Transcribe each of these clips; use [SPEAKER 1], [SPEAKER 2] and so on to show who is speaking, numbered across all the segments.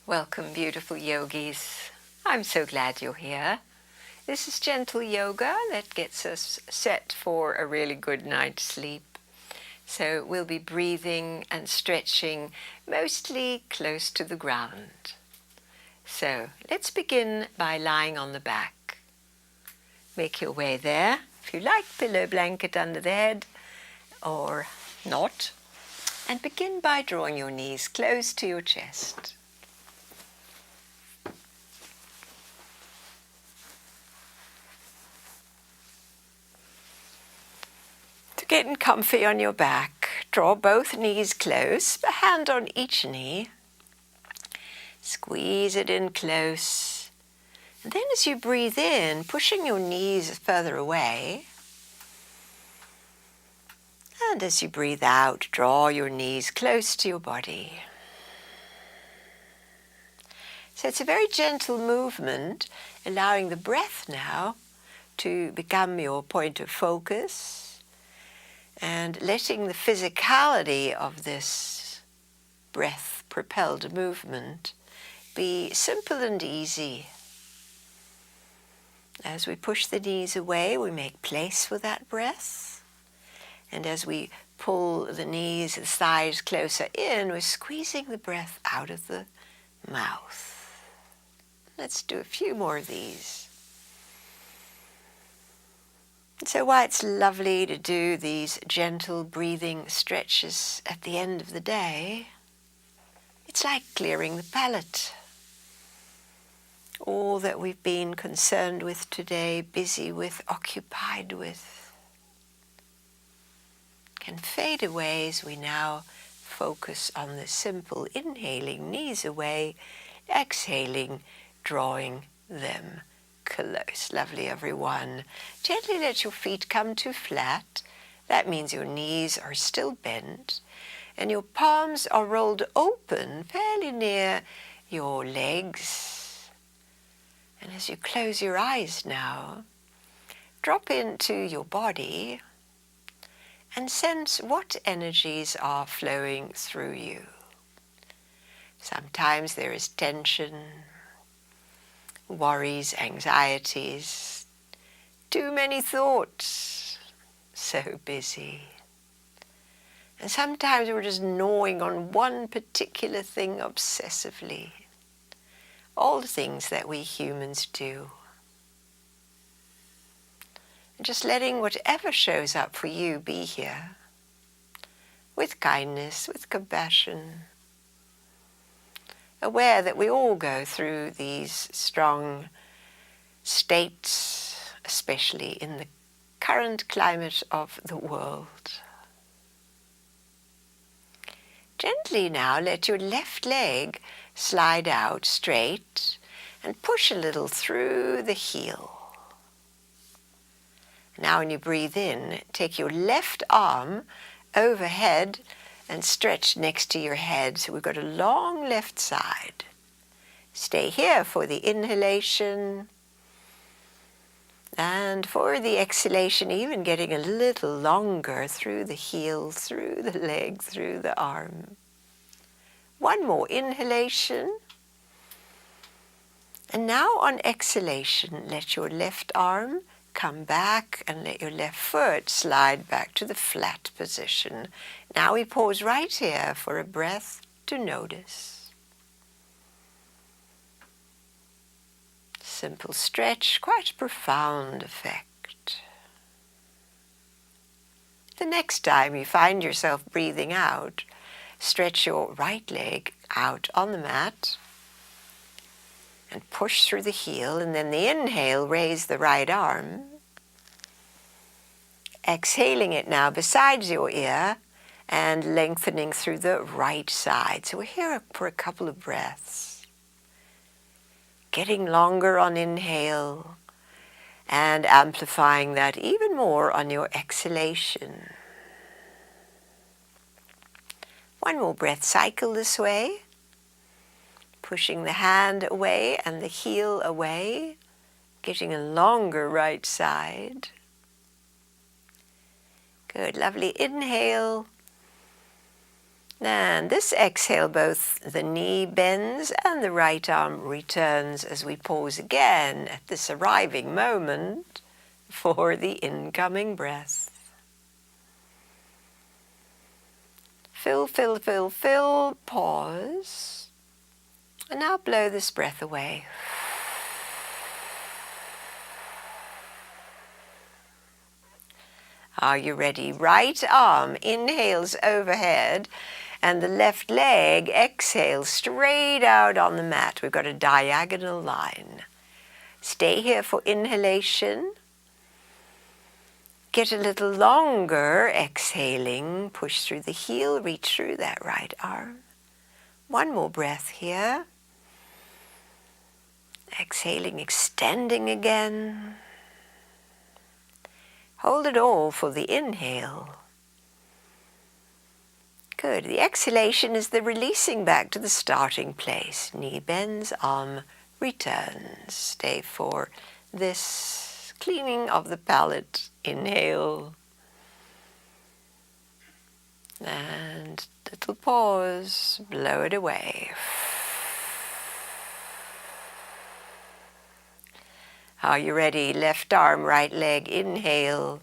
[SPEAKER 1] Welcome, beautiful yogis. I'm so glad you're here. This is gentle yoga that gets us set for a really good night's sleep. So we'll be breathing and stretching mostly close to the ground. So let's begin by lying on the back. Make your way there. If you like, pillow blanket under the head or not. And begin by drawing your knees close to your chest. Getting comfy on your back, draw both knees close, a hand on each knee. Squeeze it in close. And then as you breathe in, pushing your knees further away. And as you breathe out, draw your knees close to your body. So it's a very gentle movement, allowing the breath now to become your point of focus. And letting the physicality of this breath-propelled movement be simple and easy. As we push the knees away, we make place for that breath. And as we pull the knees and thighs closer in, we're squeezing the breath out of the mouth. Let's do a few more of these. So why it's lovely to do these gentle breathing stretches at the end of the day, it's like clearing the palate. All that we've been concerned with today, busy with, occupied with, can fade away as we now focus on the simple inhaling knees away, exhaling, drawing them close. Lovely, everyone. Gently let your feet come to flat. That means your knees are still bent and your palms are rolled open fairly near your legs. And as you close your eyes now, drop into your body and sense what energies are flowing through you. Sometimes there is tension, worries, anxieties, too many thoughts, so busy. And sometimes we're just gnawing on one particular thing obsessively. All the things that we humans do. And just letting whatever shows up for you be here, with kindness, with compassion, aware that we all go through these strong states, especially in the current climate of the world. Gently now let your left leg slide out straight and push a little through the heel. Now when you breathe in, take your left arm overhead and stretch next to your head. So we've got a long left side. Stay here for the inhalation. And for the exhalation, even getting a little longer through the heel, through the leg, through the arm. One more inhalation. And now on exhalation, let your left arm come back and let your left foot slide back to the flat position. Now we pause right here for a breath to notice. Simple stretch, quite profound effect. The next time you find yourself breathing out, stretch your right leg out on the mat and push through the heel, and then the inhale, raise the right arm. Exhaling it now beside your ear and lengthening through the right side. So we're here for a couple of breaths. Getting longer on inhale and amplifying that even more on your exhalation. One more breath cycle this way. Pushing the hand away and the heel away, getting a longer right side. Good, lovely. Inhale. And this exhale, both the knee bends and the right arm returns as we pause again at this arriving moment for the incoming breath. Fill, fill, fill, fill, pause. And now blow this breath away. Are you ready? Right arm inhales overhead and the left leg exhales straight out on the mat. We've got a diagonal line. Stay here for inhalation. Get a little longer, exhaling. Push through the heel, reach through that right arm. One more breath here. Exhaling, extending again. Hold it all for the inhale. Good. The exhalation is the releasing back to the starting place. Knee bends, arm returns. Stay for this cleaning of the palate. Inhale. And little pause. Blow it away. Are you ready? Left arm, right leg, inhale.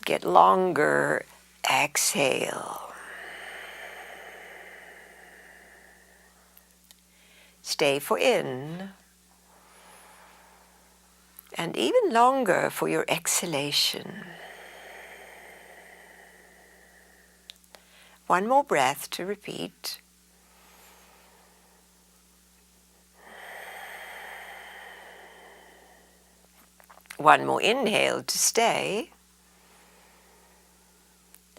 [SPEAKER 1] Get longer, exhale. Stay for in. And even longer for your exhalation. One more breath to repeat. One more inhale to stay.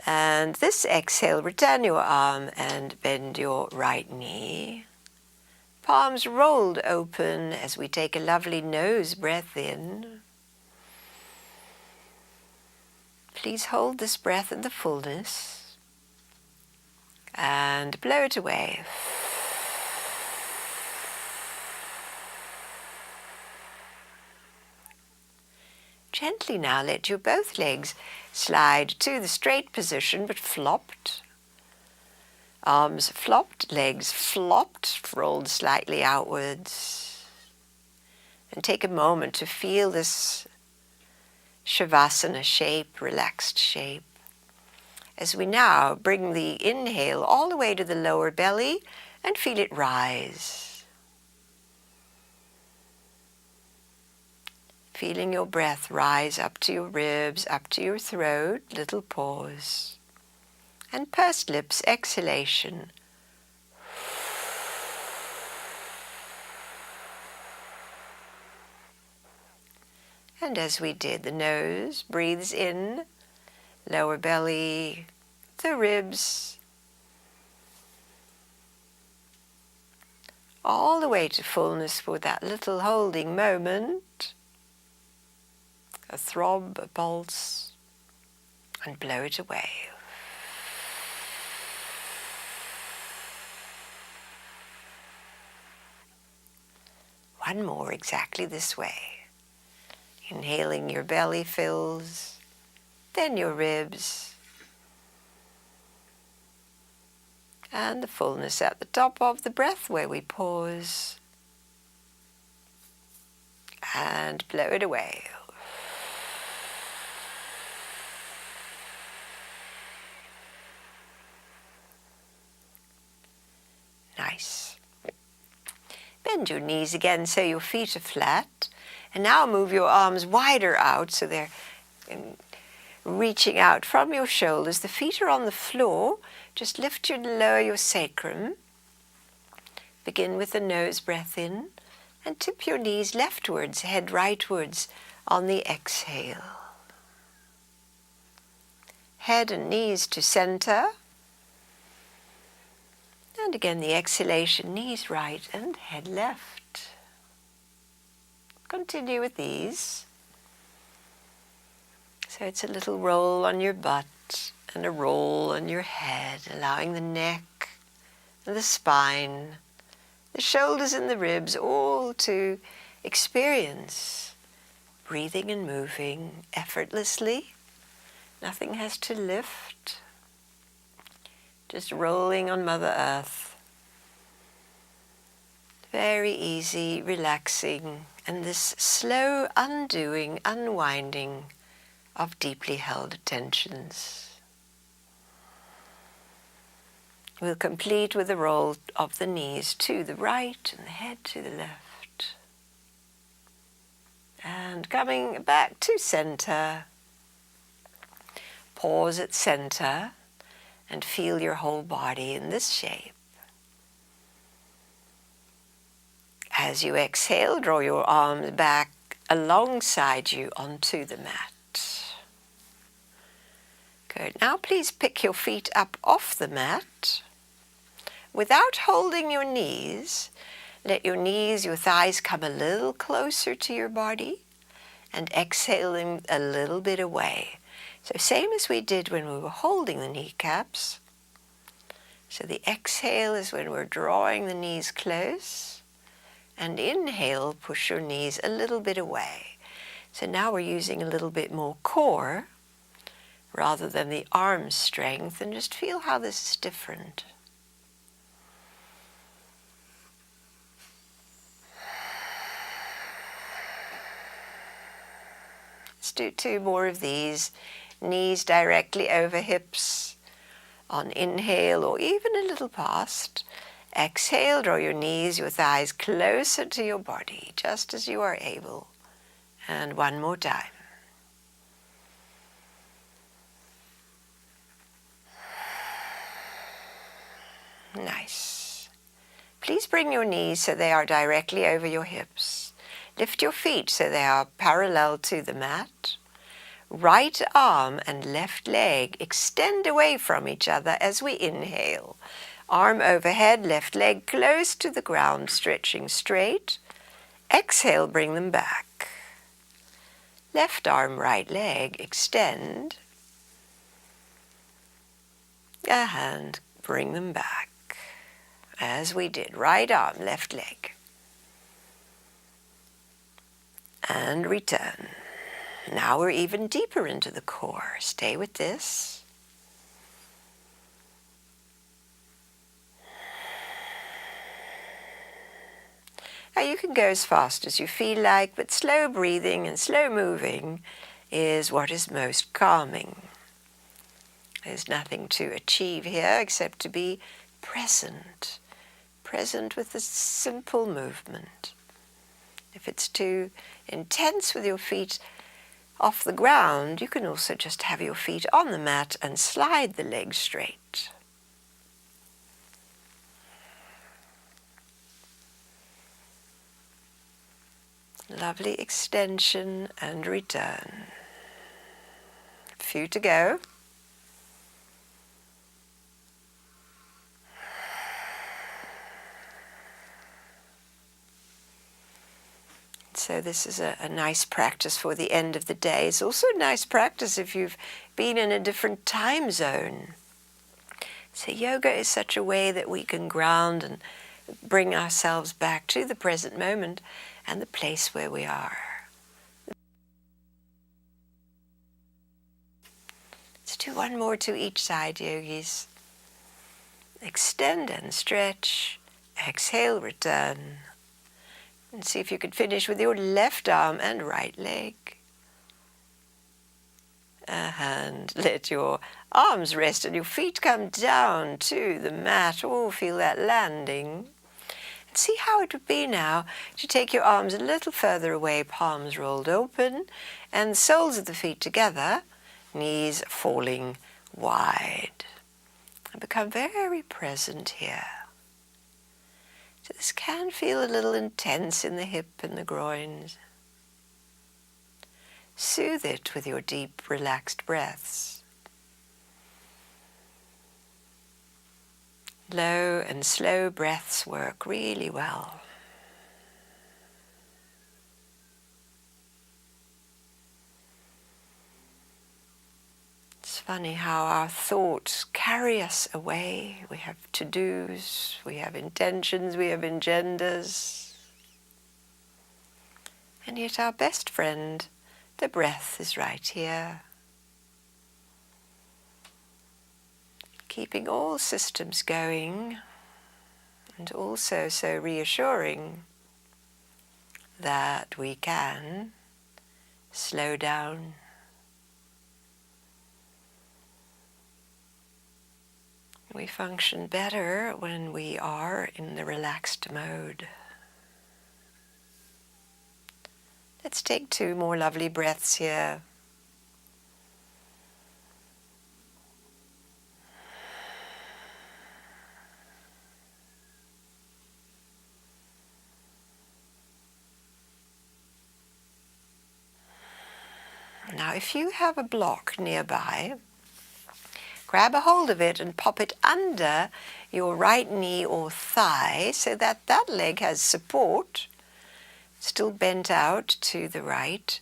[SPEAKER 1] And this exhale, return your arm and bend your right knee. Palms rolled open as we take a lovely nose breath in. Please hold this breath in the fullness. And blow it away. Gently now let your both legs slide to the straight position but flopped. Arms flopped, legs flopped, rolled slightly outwards. And take a moment to feel this Shavasana shape, relaxed shape. As we now bring the inhale all the way to the lower belly and feel it rise. Feeling your breath rise up to your ribs, up to your throat, little pause. And pursed lips, exhalation. And as we did, the nose breathes in, lower belly, the ribs, all the way to fullness for that little holding moment. A throb, a pulse, and blow it away. One more exactly this way. Inhaling, your belly fills, then your ribs, and the fullness at the top of the breath where we pause and blow it away. Nice. Bend your knees again so your feet are flat. And now move your arms wider out so they're reaching out from your shoulders. The feet are on the floor. Just lift your lower your sacrum. Begin with the nose breath in and tip your knees leftwards, head rightwards on the exhale. Head and knees to center. And again, the exhalation, knees right and head left. Continue with these. So it's a little roll on your butt and a roll on your head, allowing the neck and the spine, the shoulders and the ribs all to experience breathing and moving effortlessly. Nothing has to lift. just rolling on Mother Earth. Very easy, relaxing, and this slow undoing, unwinding of deeply held tensions. We'll complete with the roll of the knees to the right and the head to the left. And coming back to center, pause at center and feel your whole body in this shape. As you exhale, draw your arms back alongside you onto the mat. Good. Now please pick your feet up off the mat. Without holding your knees, let your knees, your thighs come a little closer to your body and exhale them a little bit away. So same as we did when we were holding the kneecaps. So the exhale is when we're drawing the knees close, and inhale, push your knees a little bit away. So now we're using a little bit more core rather than the arm strength, and just feel how this is different. Let's do 2 more of these. Knees directly over hips on inhale, or even a little past. Exhale, draw your knees, your thighs closer to your body, just as you are able. And 1 more time. Nice. Please bring your knees so they are directly over your hips. Lift your feet so they are parallel to the mat. Right arm and left leg extend away from each other as we inhale. Arm overhead, left leg close to the ground, stretching straight. Exhale, bring them back. Left arm, right leg, extend. And bring them back. As we did, right arm, left leg. And return. Now we're even deeper into the core. Stay with this. Now you can go as fast as you feel like, but slow breathing and slow moving is what is most calming. There's nothing to achieve here except to be present. Present with a simple movement. If it's too intense with your feet off the ground, you can also just have your feet on the mat and slide the legs straight. Lovely extension and return. A few to go. So this is a nice practice for the end of the day. It's also a nice practice if you've been in a different time zone. So yoga is such a way that we can ground and bring ourselves back to the present moment and the place where we are. Let's do 1 more to each side, yogis. Extend and stretch. Exhale, return. And see if you could finish with your left arm and right leg. And let your arms rest and your feet come down to the mat. Oh, feel that landing. And see how it would be now to take your arms a little further away, palms rolled open, and the soles of the feet together, knees falling wide. And become very present here. So this can feel a little intense in the hip and the groins. Soothe it with your deep, relaxed breaths. Low and slow breaths work really well. It's funny how our thoughts carry us away. We have to-dos, we have intentions, we have agendas. And yet our best friend, the breath, is right here. keeping all systems going, and also so reassuring that we can slow down. We function better when we are in the relaxed mode. Let's take 2 more lovely breaths here. Now, if you have a block nearby, grab a hold of it and pop it under your right knee or thigh so that that leg has support, still bent out to the right.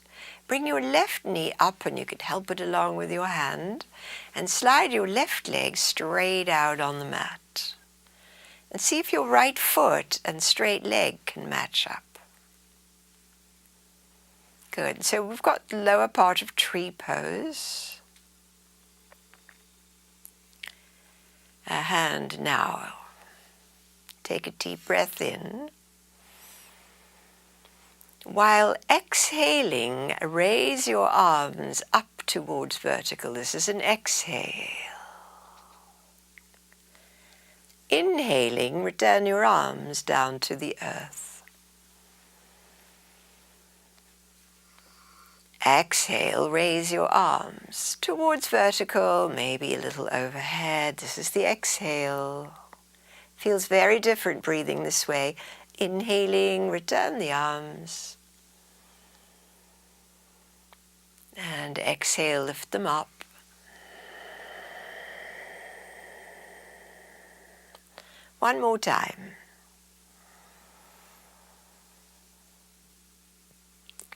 [SPEAKER 1] Bring your left knee up, and you can help it along with your hand, and slide your left leg straight out on the mat. And see if your right foot and straight leg can match up. Good. So we've got the lower part of tree pose. And now, take a deep breath in. While exhaling, raise your arms up towards vertical. This is an exhale. Inhaling, return your arms down to the earth. Exhale, raise your arms towards vertical, maybe a little overhead. This is the exhale. Feels very different breathing this way. Inhaling, return the arms. And exhale, lift them up. One more time.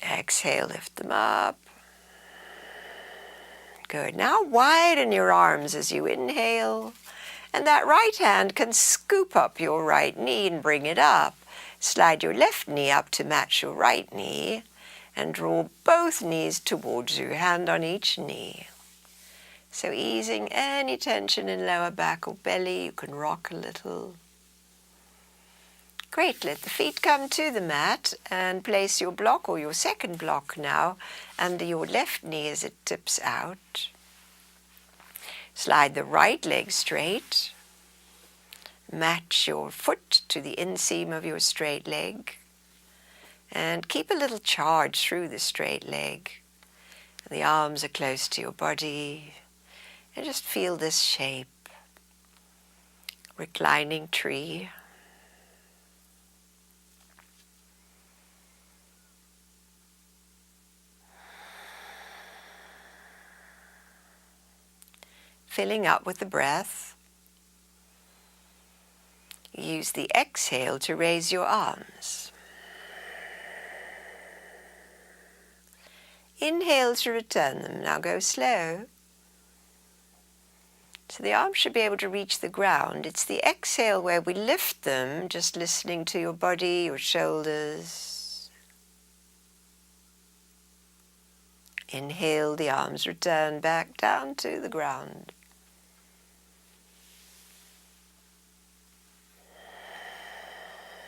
[SPEAKER 1] Exhale, lift them up. Good. Now widen your arms as you inhale. And that right hand can scoop up your right knee and bring it up. Slide your left knee up to match your right knee. And draw both knees towards you, hand on each knee. So easing any tension in lower back or belly, you can rock a little. Great, let the feet come to the mat and place your block or your second block now under your left knee as it tips out. Slide the right leg straight. Match your foot to the inseam of your straight leg. And keep a little charge through the straight leg. The arms are close to your body. And just feel this shape. Reclining tree. Filling up with the breath. Use the exhale to raise your arms. Inhale to return them. Now go slow. So the arms should be able to reach the ground. It's the exhale where we lift them, just listening to your body, your shoulders. Inhale, the arms return back down to the ground.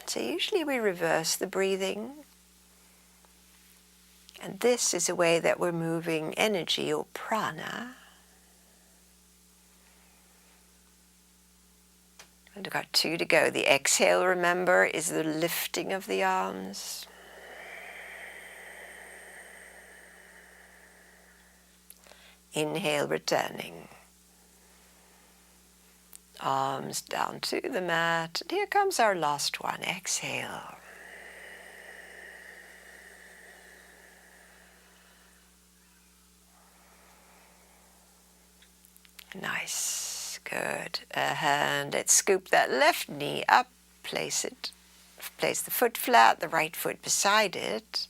[SPEAKER 1] So usually we reverse the breathing. And this is a way that we're moving energy or prana. And we've got 2 to go. The exhale, remember, is the lifting of the arms. Inhale, returning. Arms down to the mat. And here comes our last one. Exhale. Nice. Good. And let's scoop that left knee up. Place the foot flat, the right foot beside it.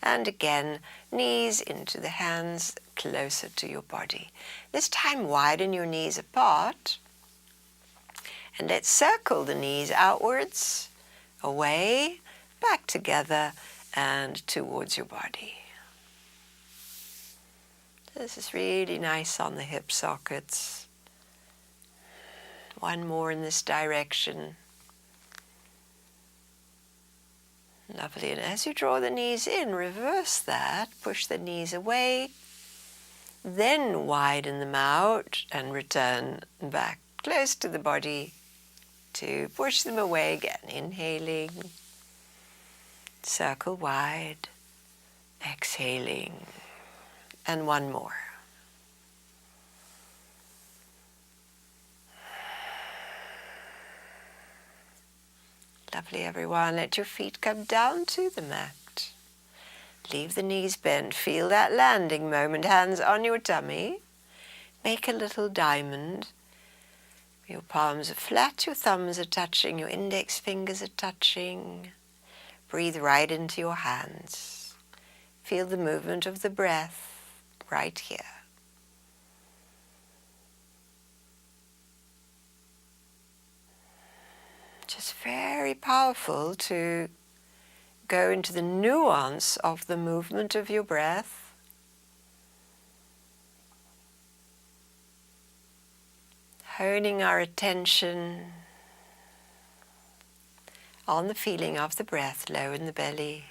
[SPEAKER 1] And again, knees into the hands, closer to your body. This time widen your knees apart. And let's circle the knees outwards, away, back together, and towards your body. This is really nice on the hip sockets. One more in this direction. Lovely. And as you draw the knees in, reverse that. Push the knees away. Then widen them out and return back close to the body to push them away again. Inhaling. Circle wide. Exhaling. And one more. Lovely, everyone. Let your feet come down to the mat. Leave the knees bent. Feel that landing moment. Hands on your tummy. Make a little diamond. Your palms are flat, your thumbs are touching, your index fingers are touching. Breathe right into your hands. Feel the movement of the breath right here. Just very powerful to go into the nuance of the movement of your breath. Honing our attention on the feeling of the breath low in the belly.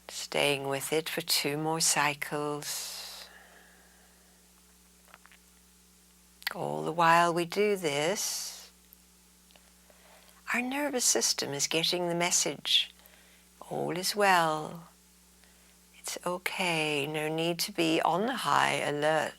[SPEAKER 1] Staying with it for 2 more cycles. All the while we do this, our nervous system is getting the message. All is well. It's okay. No need to be on high alert.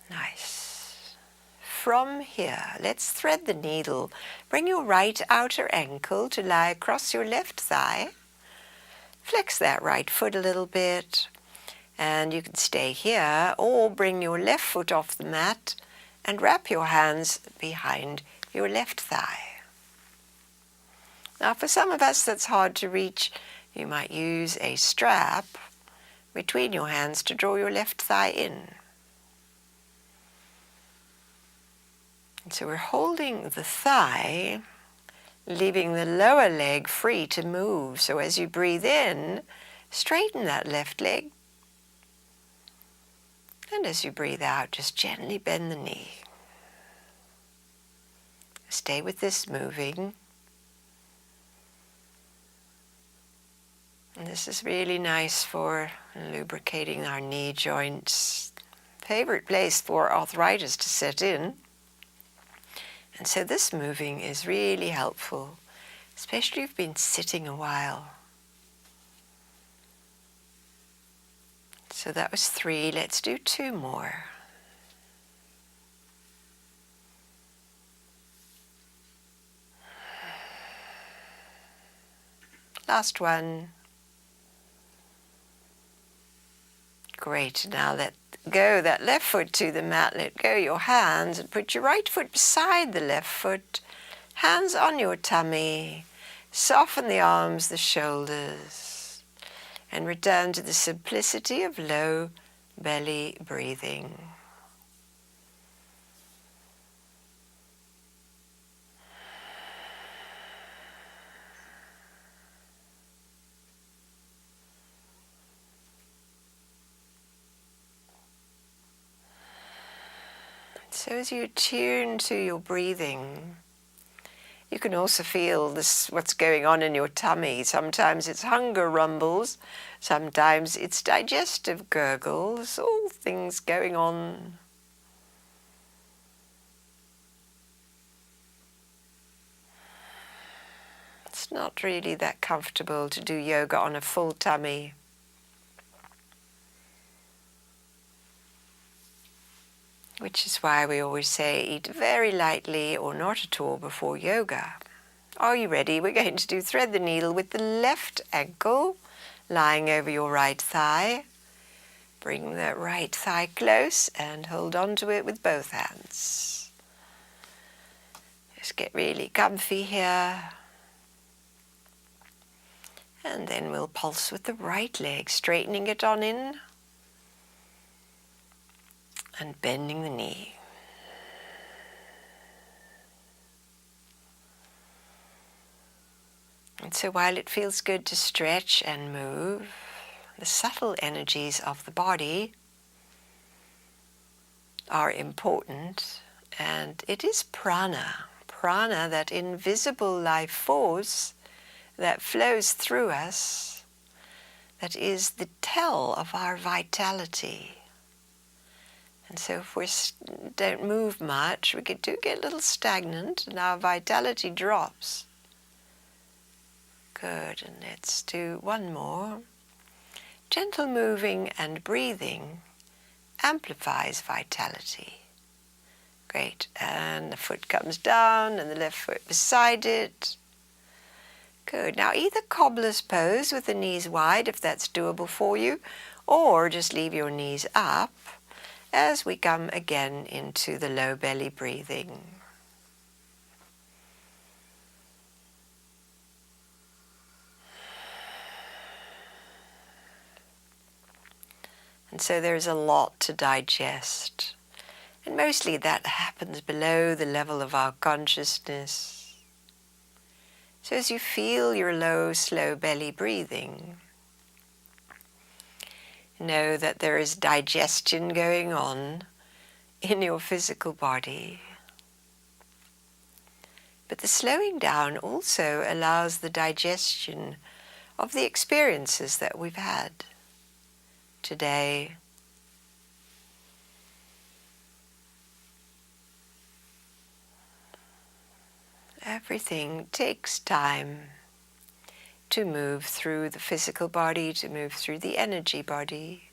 [SPEAKER 1] Nice. From here, let's thread the needle. Bring your right outer ankle to lie across your left thigh. Flex that right foot a little bit, and you can stay here or bring your left foot off the mat and wrap your hands behind your left thigh. Now for some of us that's hard to reach, you might use a strap between your hands to draw your left thigh in. And so we're holding the thigh, leaving the lower leg free to move. So as you breathe in, straighten that left leg. And as you breathe out, just gently bend the knee. Stay with this moving. And this is really nice for lubricating our knee joints. Favorite place for arthritis to set in. And so this moving is really helpful, especially if you've been sitting a while. So that was 3. Let's do 2 more. Last one. Great. Now let go that left foot to the mat. Let go your hands and put your right foot beside the left foot. Hands on your tummy. Soften the arms, the shoulders. And return to the simplicity of low belly breathing. So as you tune to your breathing, you can also feel this, what's going on in your tummy. Sometimes it's hunger rumbles, sometimes it's digestive gurgles, all things going on. It's not really that comfortable to do yoga on a full tummy. Which is why we always say eat very lightly or not at all before yoga. Are you ready? We're going to do thread the needle with the left ankle lying over your right thigh. Bring the right thigh close and hold on to it with both hands. Just get really comfy here. And then we'll pulse with the right leg, straightening it on in. And bending the knee. And so while it feels good to stretch and move, the subtle energies of the body are important, and it is prana, that invisible life force that flows through us, that is the tell of our vitality. And so if we don't move much, we do get a little stagnant and our vitality drops. Good, and let's do one more. Gentle moving and breathing amplifies vitality. Great, and the foot comes down and the left foot beside it. Good, now either cobbler's pose with the knees wide if that's doable for you, or just leave your knees up as we come again into the low belly breathing. And so there's a lot to digest. And mostly that happens below the level of our consciousness. So as you feel your low, slow belly breathing, know that there is digestion going on in your physical body. But the slowing down also allows the digestion of the experiences that we've had today. Everything takes time to move through the physical body, to move through the energy body.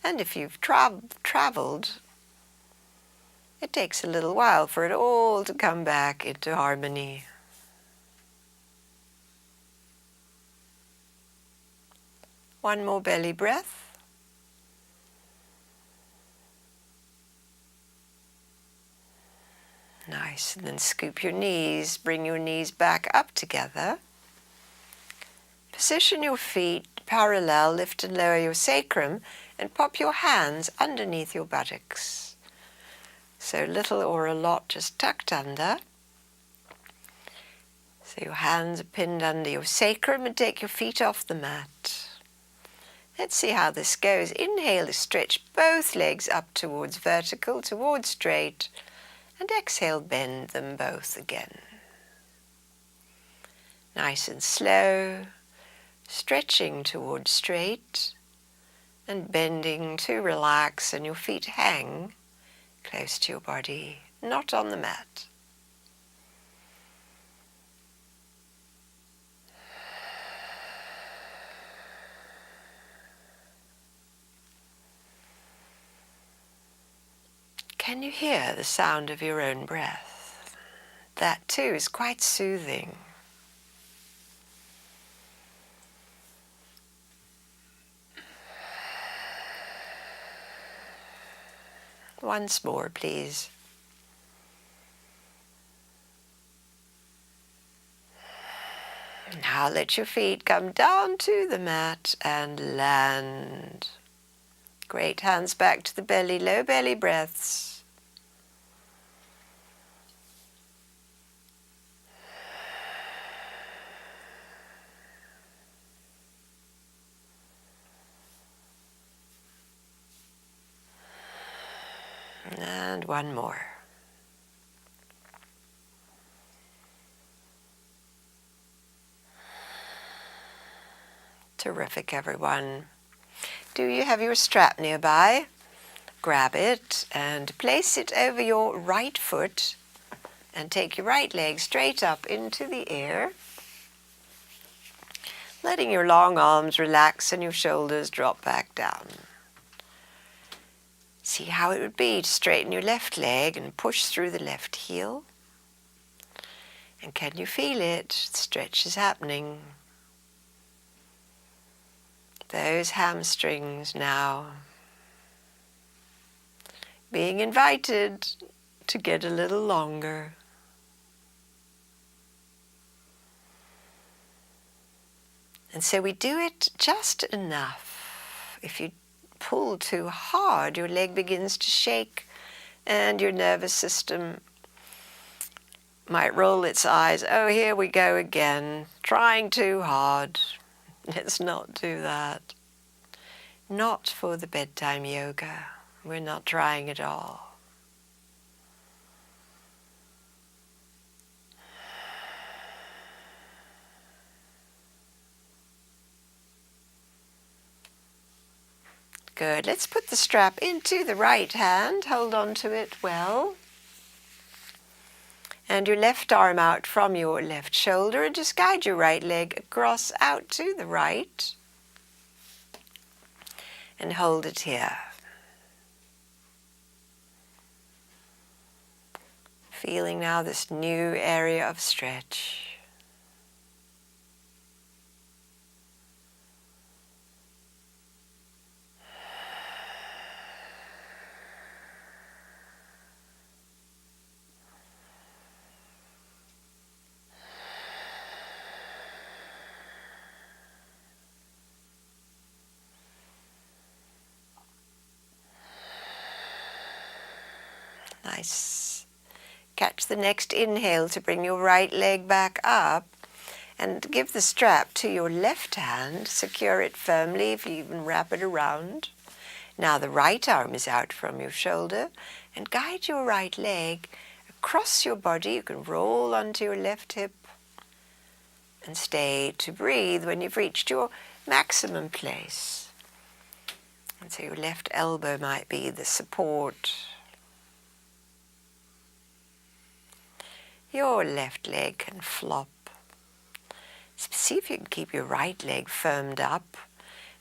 [SPEAKER 1] And if you've traveled, it takes a little while for it all to come back into harmony. One more belly breath. Nice, and then scoop your knees, bring your knees back up together. Position your feet parallel, lift and lower your sacrum, and pop your hands underneath your buttocks. So little or a lot just tucked under. So your hands are pinned under your sacrum, and take your feet off the mat. Let's see how this goes. Inhale to stretch both legs up towards vertical, towards straight, and exhale, bend them both again. Nice and slow, stretching towards straight, and bending to relax, and your feet hang close to your body, not on the mat. Can you hear the sound of your own breath? That too is quite soothing. Once more, please. Now let your feet come down to the mat and land. Great, hands back to the belly, low belly breaths. And one more. Terrific, everyone. Do you have your strap nearby? Grab it and place it over your right foot and take your right leg straight up into the air, letting your long arms relax and your shoulders drop back down. See how it would be to straighten your left leg and push through the left heel. And can you feel it? Stretch is happening. Those hamstrings now being invited to get a little longer. And so we do it just enough. If you pull too hard, your leg begins to shake and your nervous system might roll its eyes. Oh, here we go again, trying too hard. Let's not do that. Not for the bedtime yoga. We're not trying at all. Good. Let's put the strap into the right hand. Hold on to it well. And your left arm out from your left shoulder, and just guide your right leg across out to the right. And hold it here. Feeling now this new area of stretch. Nice. Catch the next inhale to bring your right leg back up and give the strap to your left hand. Secure it firmly if you even wrap it around. Now the right arm is out from your shoulder and guide your right leg across your body. You can roll onto your left hip and stay to breathe when you've reached your maximum place. And so your left elbow might be the support. Your left leg can flop. See if you can keep your right leg firmed up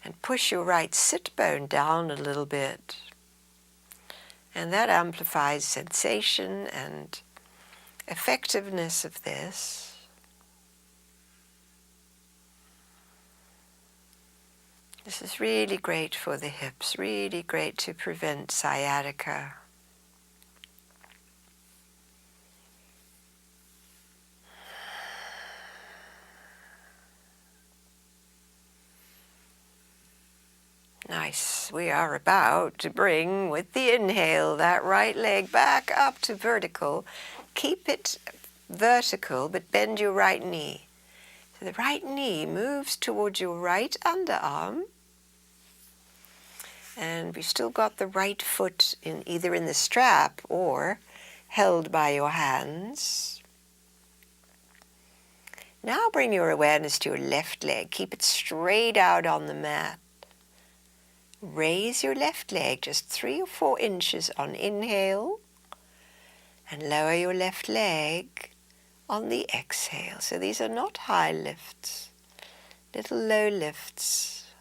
[SPEAKER 1] and push your right sit bone down a little bit. And that amplifies sensation and effectiveness of this. This is really great for the hips, really great to prevent sciatica. Nice. We are about to bring, with the inhale, that right leg back up to vertical. Keep it vertical, but bend your right knee. So the right knee moves towards your right underarm. And we've still got the right foot either in the strap or held by your hands. Now bring your awareness to your left leg. Keep it straight out on the mat. Raise your left leg just 3 or 4 inches on inhale and lower your left leg on the exhale. So these are not high lifts, little low lifts.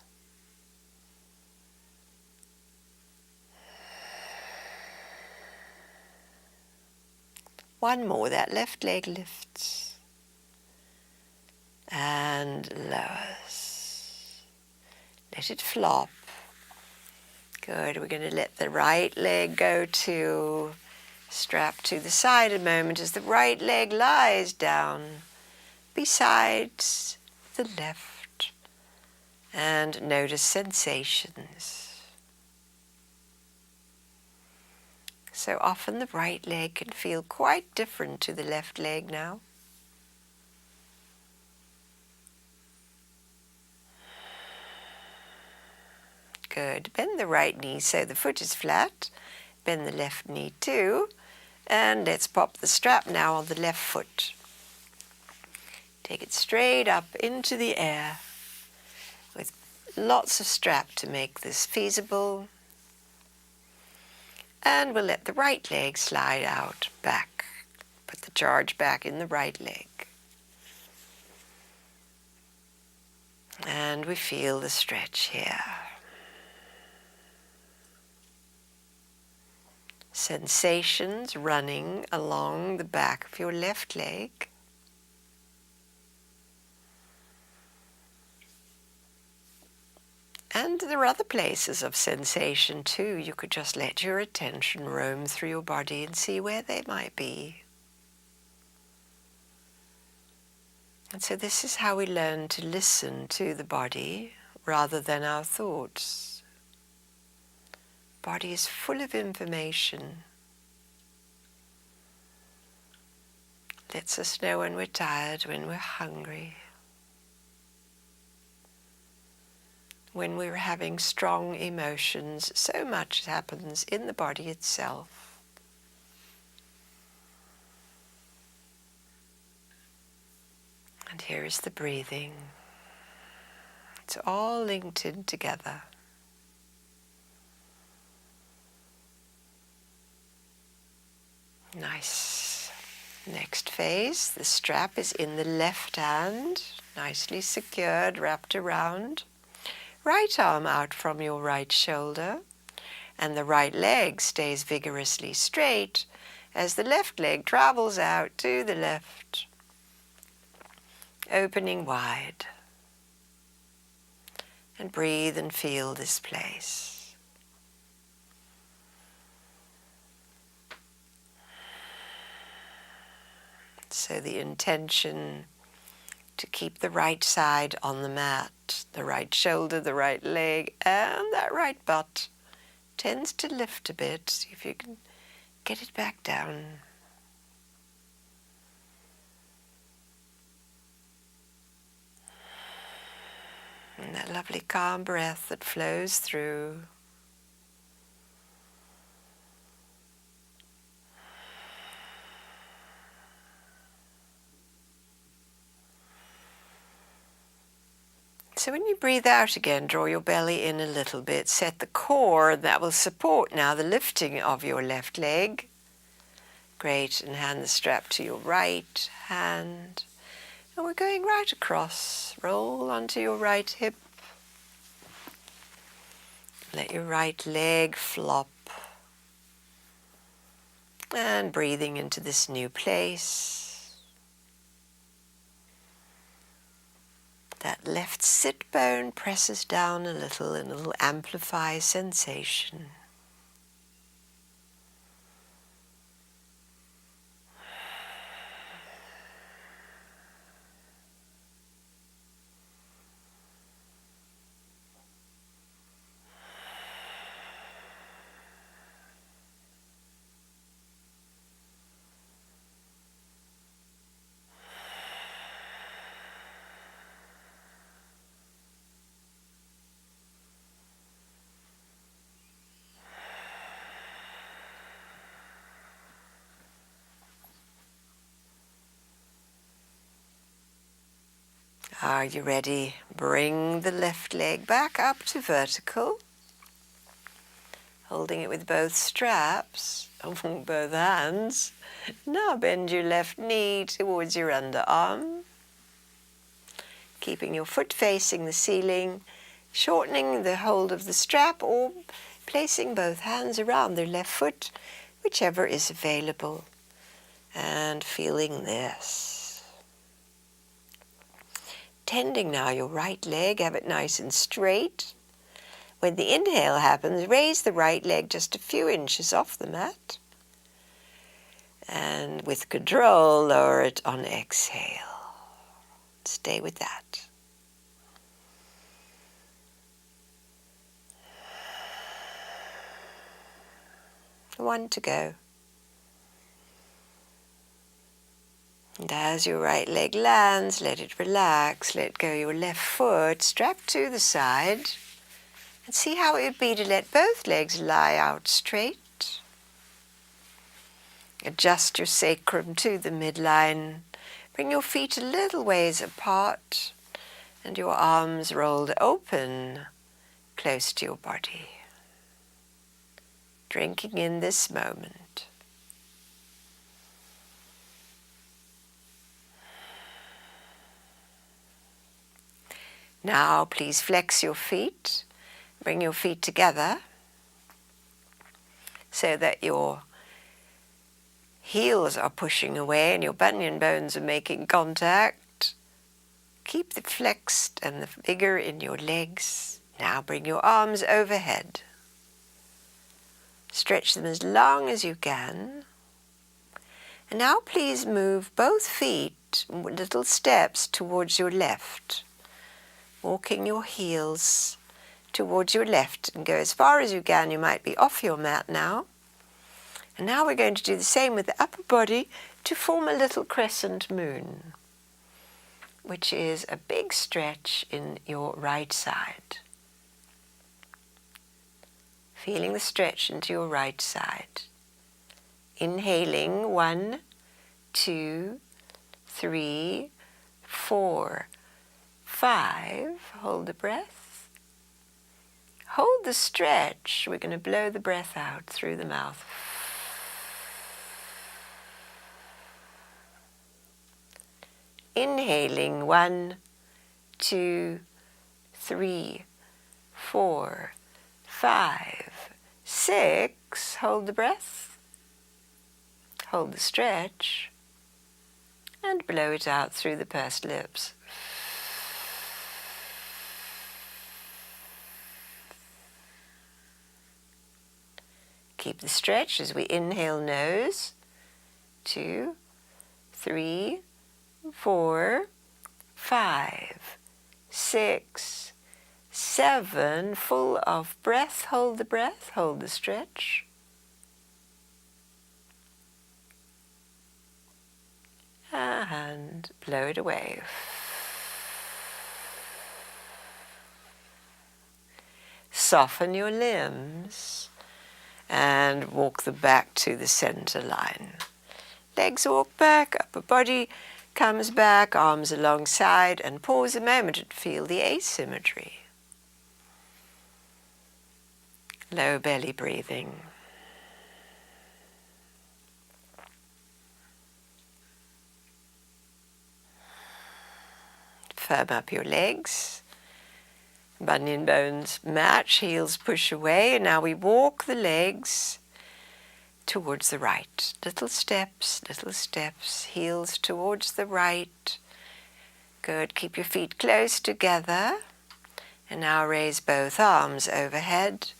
[SPEAKER 1] One more, that left leg lifts and lowers. Let it flop. Good. We're going to let the right leg go to strap to the side a moment as the right leg lies down beside the left, and notice sensations. So often the right leg can feel quite different to the left leg now. Good. Bend the right knee so the foot is flat. Bend the left knee too. And let's pop the strap now on the left foot. Take it straight up into the air with lots of strap to make this feasible. And we'll let the right leg slide out back. Put the charge back in the right leg. And we feel the stretch here. Sensations running along the back of your left leg. And there are other places of sensation too. You could just let your attention roam through your body and see where they might be. And so this is how we learn to listen to the body rather than our thoughts. Body is full of information. Lets us know when we're tired, when we're hungry, when we're having strong emotions. So much happens in the body itself. And here is the breathing. It's all linked in together. Nice. Next phase, the strap is in the left hand, nicely secured, wrapped around. Right arm out from your right shoulder, and the right leg stays vigorously straight as the left leg travels out to the left, opening wide. And breathe and feel this place. So the intention to keep the right side on the mat, the right shoulder, the right leg, and that right butt tends to lift a bit. See if you can get it back down. And that lovely calm breath that flows through. So when you breathe out again, draw your belly in a little bit, set the core, that will support now the lifting of your left leg. Great, and hand the strap to your right hand. And we're going right across. Roll onto your right hip. Let your right leg flop. And breathing into this new place. That left sit bone presses down a little and it'll amplify sensation. Are you ready? Bring the left leg back up to vertical, holding it with both straps, both hands. Now bend your left knee towards your underarm, keeping your foot facing the ceiling, shortening the hold of the strap or placing both hands around their left foot, whichever is available, and feeling this. Tending now your right leg, have it nice and straight. When the inhale happens, raise the right leg just a few inches off the mat. And with control, lower it on exhale. Stay with that. One to go. And as your right leg lands, let it relax, let go your left foot, strap to the side, and see how it would be to let both legs lie out straight. Adjust your sacrum to the midline, bring your feet a little ways apart, and your arms rolled open, close to your body. Drinking in this moment. Now please flex your feet, bring your feet together so that your heels are pushing away and your bunion bones are making contact. Keep the flexed and the vigor in your legs. Now bring your arms overhead. Stretch them as long as you can. And now please move both feet little steps towards your left. Walking your heels towards your left and go as far as you can. You might be off your mat now. And now we're going to do the same with the upper body. to form a little crescent moon, which is a big stretch in your right side. Feeling the stretch into your right side. Inhaling 1, 2, 3, 4, 5. Hold the breath. Hold the stretch. We're going to blow the breath out through the mouth. Inhaling 1, 2, 3, 4, 5, 6. Hold the breath. Hold the stretch. And blow it out through the pursed lips. Keep the stretch as we inhale nose. 2, 3, 4, 5, 6, 7. Full of breath. Hold the breath. Hold the stretch. And blow it away. Soften your limbs and walk them back to the center line. Legs walk back, upper body comes back, arms alongside, and pause a moment and feel the asymmetry. Low belly breathing. Firm up your legs. Bunion bones match, heels push away, and now we walk the legs towards the right. Little steps, heels towards the right. Good, keep your feet close together. And now raise both arms overhead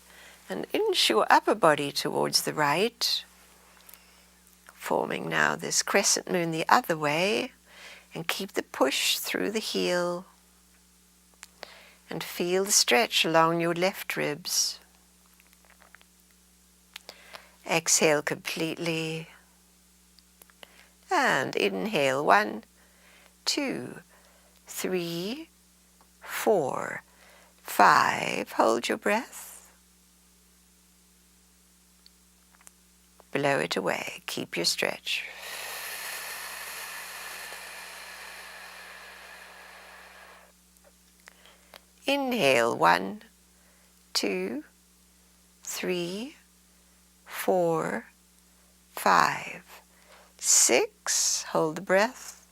[SPEAKER 1] and inch your upper body towards the right. Forming now this crescent moon the other way. And keep the push through the heel. And feel the stretch along your left ribs. Exhale completely. And inhale 1, 2, 3, 4, 5. Hold your breath. Blow it away. Keep your stretch. Inhale 1, 2, 3, 4, 5, 6. Hold the breath.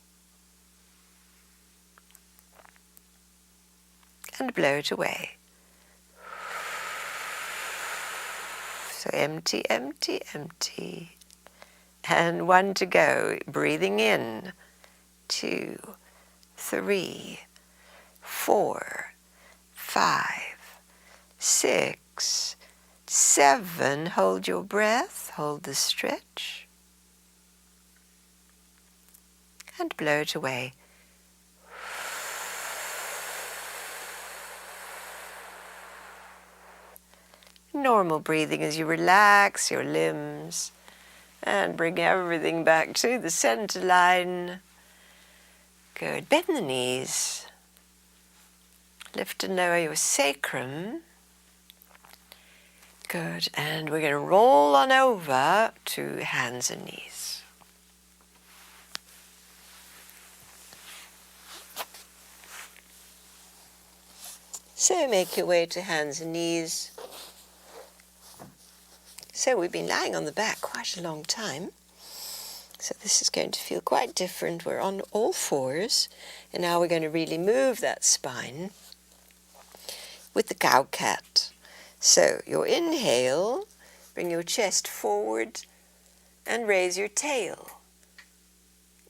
[SPEAKER 1] And blow it away. So empty, empty, empty. And 1 to go. Breathing in. 2, 3, 4, 5, 6, 7. Hold your breath. Hold the stretch. And blow it away. Normal breathing as you relax your limbs and bring everything back to the center line. Good. Bend the knees. Lift and lower your sacrum. Good. And we're going to roll on over to hands and knees. So make your way to hands and knees. So we've been lying on the back quite a long time. So this is going to feel quite different. We're on all fours. And now we're going to really move that spine with the cow cat. So your inhale, bring your chest forward and raise your tail.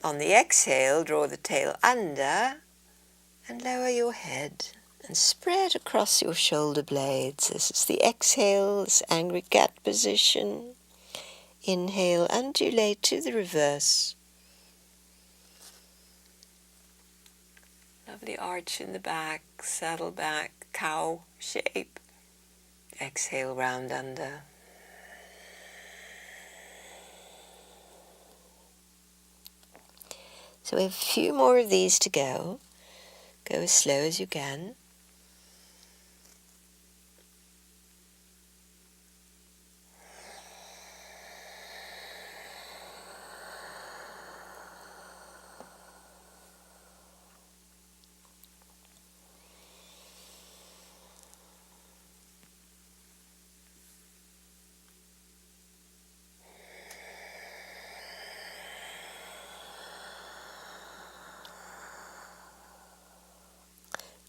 [SPEAKER 1] On the exhale, draw the tail under and lower your head and spread across your shoulder blades. This is the exhale, this angry cat position. Inhale, undulate to the reverse. Lovely arch in the back, saddle back, cow shape. Exhale, round under. So we have a few more of these to go. Go as slow as you can.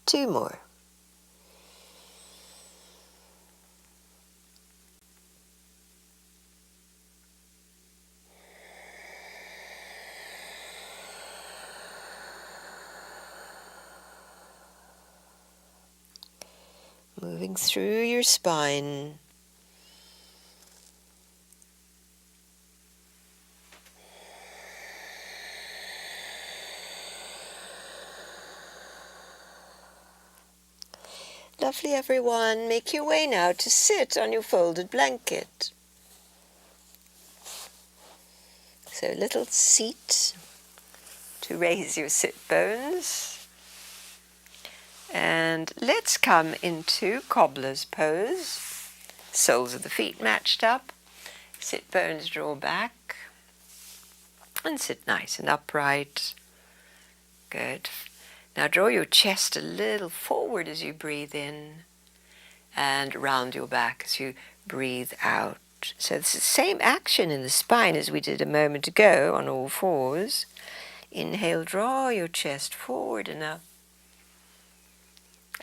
[SPEAKER 1] Two more. Moving through your spine. Lovely, everyone. Make your way now to sit on your folded blanket. So a little seat to raise your sit bones. And let's come into cobbler's pose. Soles of the feet matched up. Sit bones draw back. And sit nice and upright. Good. Now draw your chest a little forward as you breathe in and round your back as you breathe out. So it's the same action in the spine as we did a moment ago on all fours. Inhale, draw your chest forward and up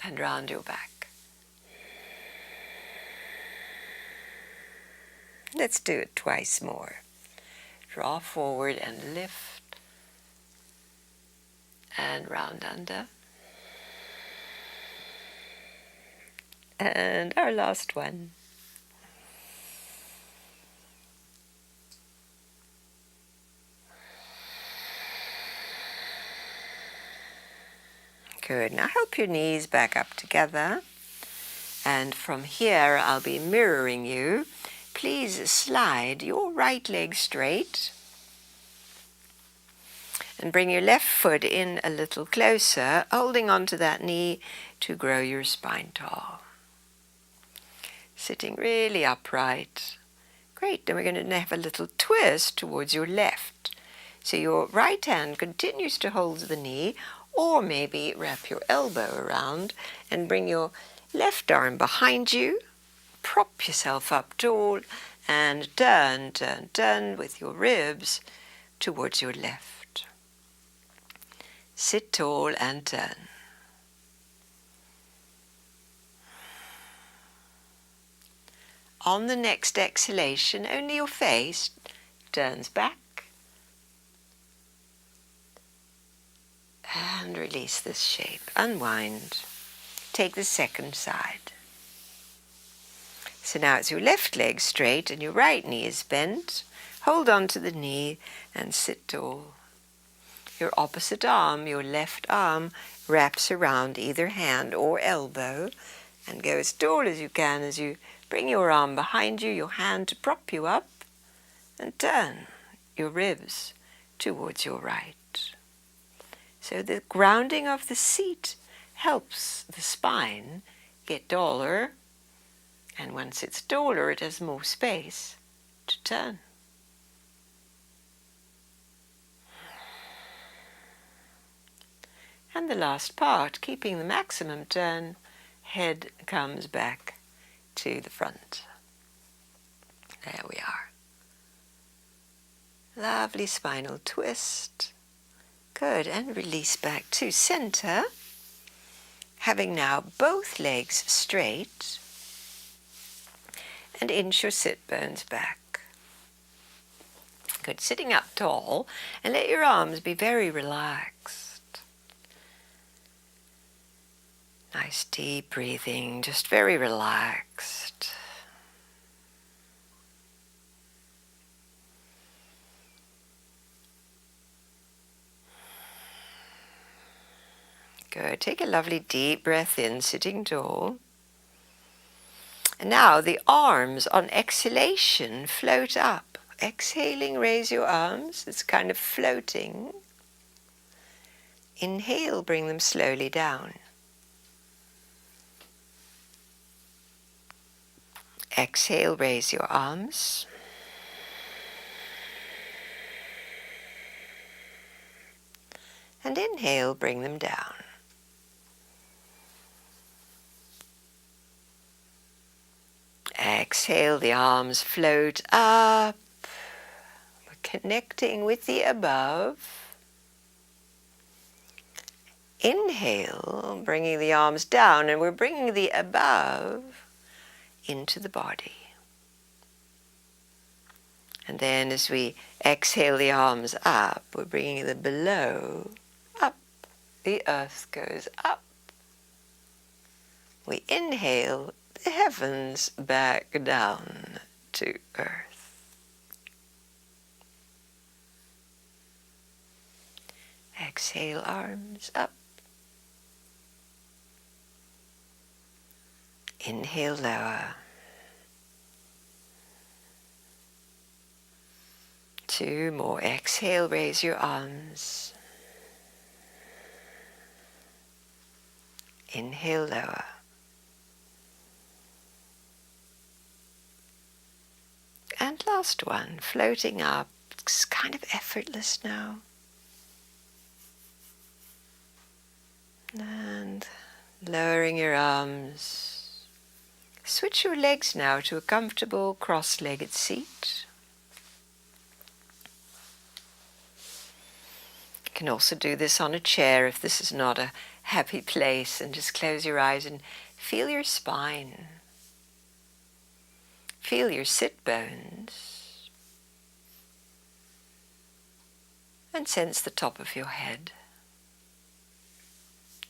[SPEAKER 1] and round your back. Let's do it twice more. Draw forward and lift and round under. And our last one. Good. Now help your knees back up together. And from here I'll be mirroring you. Please slide your right leg straight. And bring your left foot in a little closer, holding onto that knee to grow your spine tall. Sitting really upright. Great, then we're going to have a little twist towards your left. So your right hand continues to hold the knee, or maybe wrap your elbow around and bring your left arm behind you. Prop yourself up tall and turn with your ribs towards your left. Sit tall and turn. On the next exhalation, only your face turns back. And release this shape. Unwind. Take the second side. So now it's your left leg straight and your right knee is bent. Hold on to the knee and sit tall. Your opposite arm, your left arm, wraps around either hand or elbow and go as tall as you can as you bring your arm behind you, your hand to prop you up, and turn your ribs towards your right. So the grounding of the seat helps the spine get taller, and once it's taller, it has more space to turn. And the last part, keeping the maximum turn, head comes back to the front. There we are. Lovely spinal twist. Good, and release back to center. Having now both legs straight, and inch your sit bones back. Good, sitting up tall, and let your arms be very relaxed. Nice deep breathing, just very relaxed. Good. Take a lovely deep breath in, sitting tall. And now the arms on exhalation float up. Exhaling, raise your arms. It's kind of floating. Inhale, bring them slowly down. Exhale, raise your arms. And inhale, bring them down. Exhale, the arms float up. We're connecting with the above. Inhale, bringing the arms down, and we're bringing the above into the body. And then as we exhale the arms up, we're bringing the below up. The earth goes up. We inhale the heavens back down to earth. Exhale, arms up. Inhale, lower. 2 more. Exhale, raise your arms. Inhale, lower. And last one, floating up. It's kind of effortless now. And lowering your arms. Switch your legs now to a comfortable cross-legged seat. You can also do this on a chair if this is not a happy place, and just close your eyes and feel your spine. Feel your sit bones. And sense the top of your head.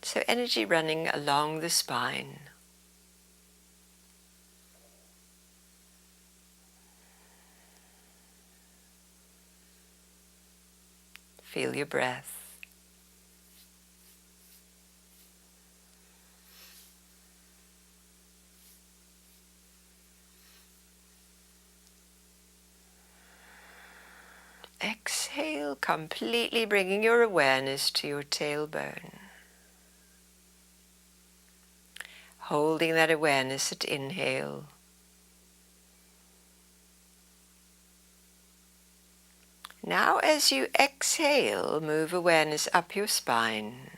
[SPEAKER 1] So energy running along the spine. Feel your breath. Exhale, completely bringing your awareness to your tailbone. Holding that awareness at inhale. Now as you exhale, move awareness up your spine.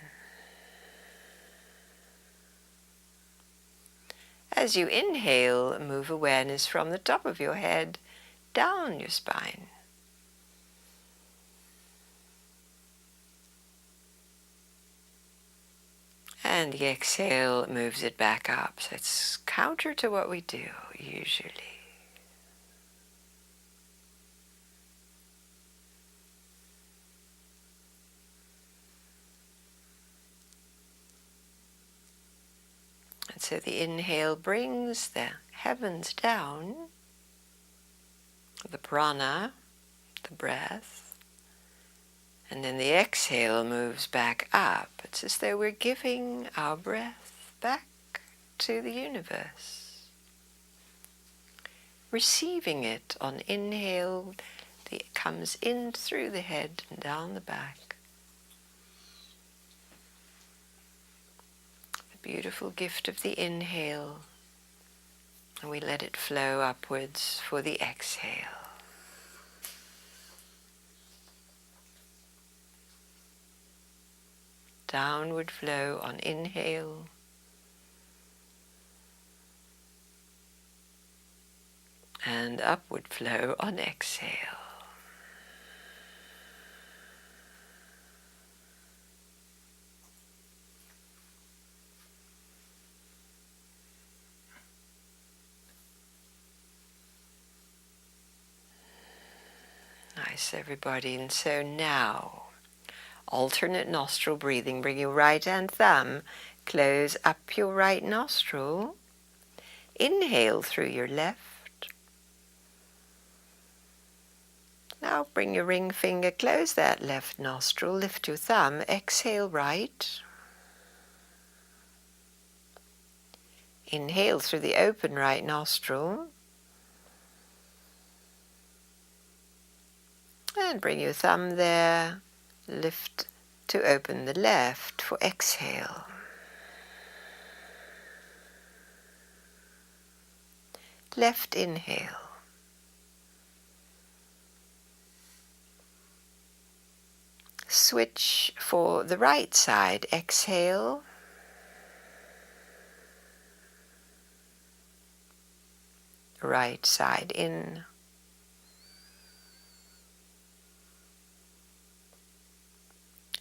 [SPEAKER 1] As you inhale, move awareness from the top of your head down your spine. And the exhale moves it back up. So it's counter to what we do usually. And so the inhale brings the heavens down, the prana, the breath. And then the exhale moves back up. It's as though we're giving our breath back to the universe. Receiving it on inhale, it comes in through the head and down the back. The beautiful gift of the inhale. And we let it flow upwards for the exhale. Downward flow on inhale. And upward flow on exhale. Nice, everybody. And so now, alternate nostril breathing. Bring your right hand thumb, close up your right nostril. Inhale through your left. Now bring your ring finger, close that left nostril, lift your thumb, exhale right. Inhale through the open right nostril. And bring your thumb there, lift to open the left for exhale. Left inhale. Switch for the right side, exhale. Right side in.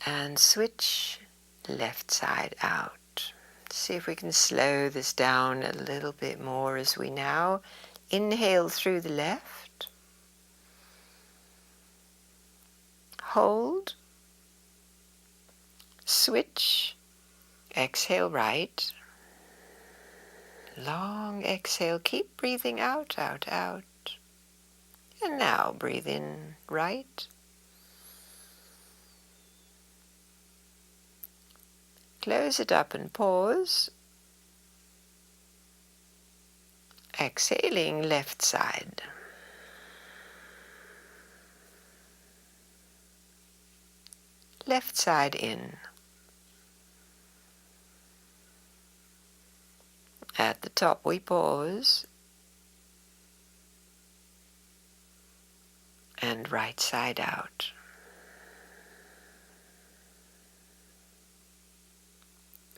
[SPEAKER 1] And switch left side out. See if we can slow this down a little bit more as we now inhale through the left. Hold. Switch. Exhale right. Long exhale. Keep breathing out, out, out. And now breathe in right. Close it up and pause. Exhaling left side. Left side in. At the top we pause. And right side out.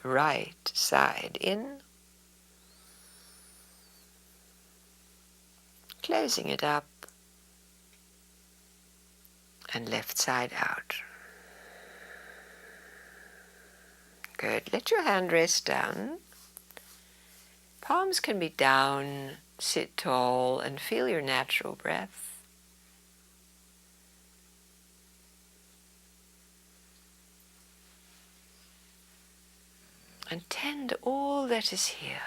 [SPEAKER 1] Right side in. Closing it up. And left side out. Good. Let your hand rest down. Palms can be down. Sit tall and feel your natural breath. And tend all that is here.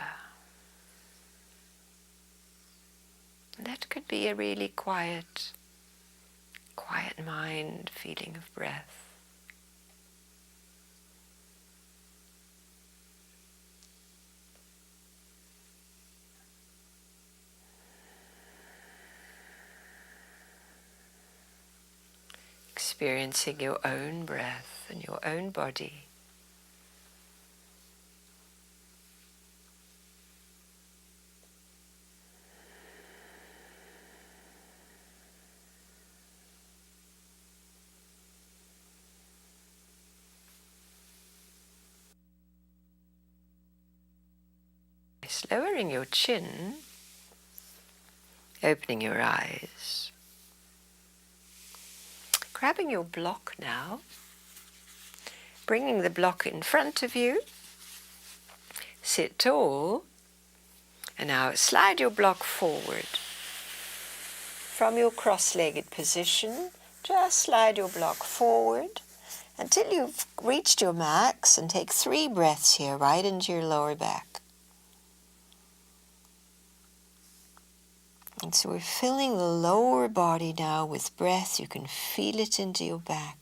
[SPEAKER 1] That could be a really quiet mind, feeling of breath. Experiencing your own breath and your own body. Lowering your chin, opening your eyes, grabbing your block now, bringing the block in front of you, sit tall, and now slide your block forward. From your cross-legged position, just slide your block forward until you've reached your max, and take 3 breaths here right into your lower back. And so we're filling the lower body now with breath. You can feel it into your back.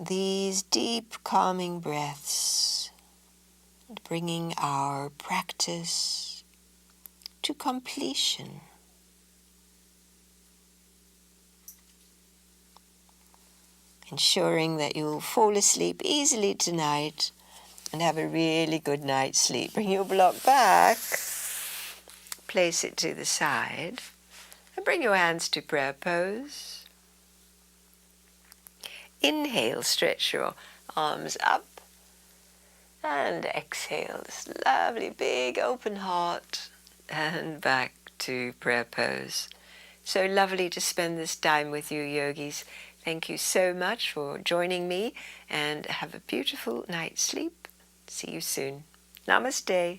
[SPEAKER 1] These deep calming breaths, bringing our practice to completion. Ensuring that you'll fall asleep easily tonight and have a really good night's sleep. Bring your block back, place it to the side, and bring your hands to prayer pose. Inhale, stretch your arms up, and exhale, this lovely big open heart, and back to prayer pose. So lovely to spend this time with you, yogis. Thank you so much for joining me, and have a beautiful night's sleep. See you soon. Namaste.